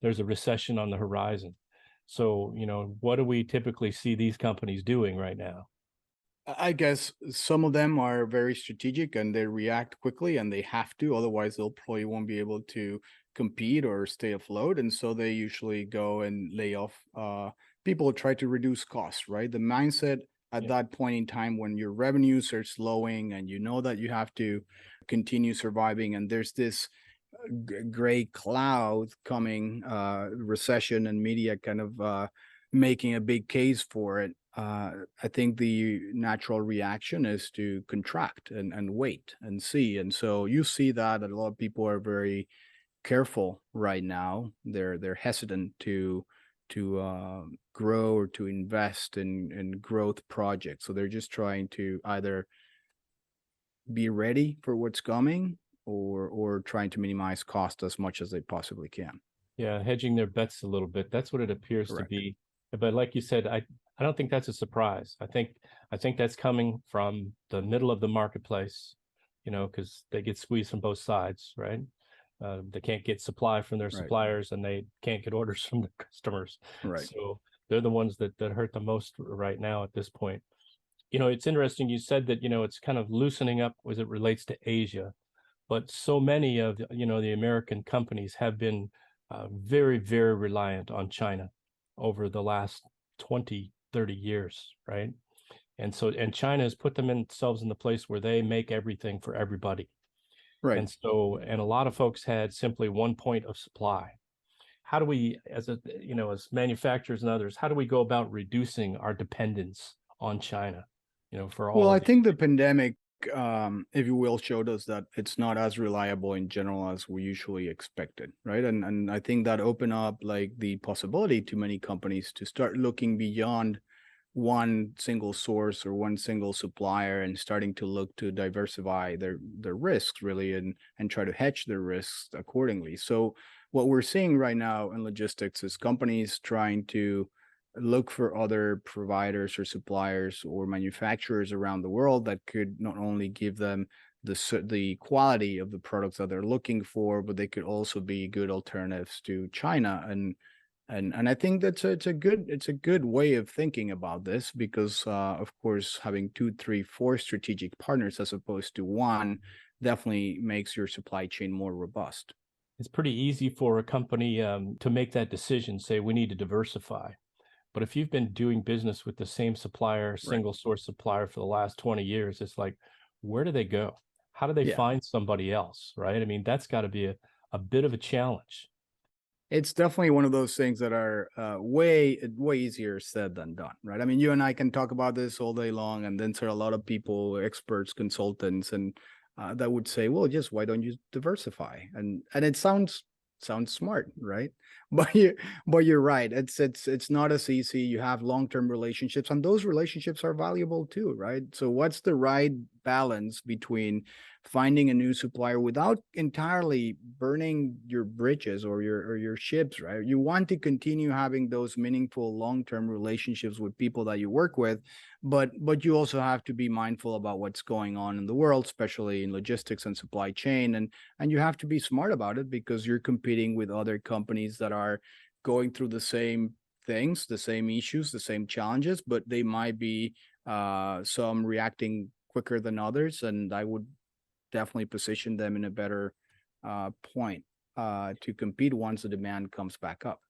there's a recession on the horizon. So, what do we typically see these companies doing right now? I guess some of them are very strategic and they react quickly and they have to, otherwise they'll probably won't be able to compete or stay afloat. And so they usually go and lay off people, try to reduce costs, right? The mindset at Yeah. that point in time when your revenues are slowing and you know that you have to continue surviving and there's this gray cloud coming, recession and media kind of making a big case for it. I think the natural reaction is to contract and wait and see. And so you see that a lot of people are very careful right now. They're hesitant to grow or to invest in growth projects. So they're just trying to either be ready for what's coming or trying to minimize cost as much as they possibly can. Yeah, hedging their bets a little bit. That's what it appears to Correct. be. But like you said, I don't think that's a surprise. I think that's coming from the middle of the marketplace, because they get squeezed from both sides, right? They can't get supply from their Right. suppliers and they can't get orders from the customers. Right. So they're the ones that hurt the most right now at this point. It's interesting. You said that, it's kind of loosening up as it relates to Asia, but so many of the American companies have been very, very reliant on China over the last 20, 30 years, right? And China has put themselves in the place where they make everything for everybody. Right. And a lot of folks had simply one point of supply. How do we, as manufacturers and others, how do we go about reducing our dependence on China, for Well, all I of these? think the pandemic, if you will, showed us that it's not as reliable in general as we usually expected, right? And I think that opened up like the possibility to many companies to start looking beyond one single source or one single supplier and starting to look to diversify their risks really and try to hedge their risks accordingly. So what we're seeing right now in logistics is companies trying to look for other providers or suppliers or manufacturers around the world that could not only give them the quality of the products that they're looking for, but they could also be good alternatives to China. And I think it's a good way of thinking about this because of course having two, three, four strategic partners as opposed to one definitely makes your supply chain more robust. It's pretty easy for a company to make that decision, say we need to diversify. But if you've been doing business with the same supplier, Right. single source supplier for the last 20 years, it's like, where do they go? How do they Yeah. find somebody else? Right. I mean, that's got to be a bit of a challenge. It's definitely one of those things that are way easier said than done, right? I mean, you and I can talk about this all day long, and then there are a lot of people, experts, consultants, and that would say, "Well, just why don't you diversify?" And it sounds smart, right? But you're right. It's not as easy. You have long-term relationships, and those relationships are valuable too, right? So, what's the right balance between finding a new supplier without entirely burning your bridges or your ships, right? You want to continue having those meaningful long-term relationships with people that you work with, but you also have to be mindful about what's going on in the world, especially in logistics and supply chain, and you have to be smart about it because you're competing with other companies that are going through the same things, the same issues, the same challenges, but they might be some reacting quicker than others, and I would definitely position them in a better point to compete once the demand comes back up.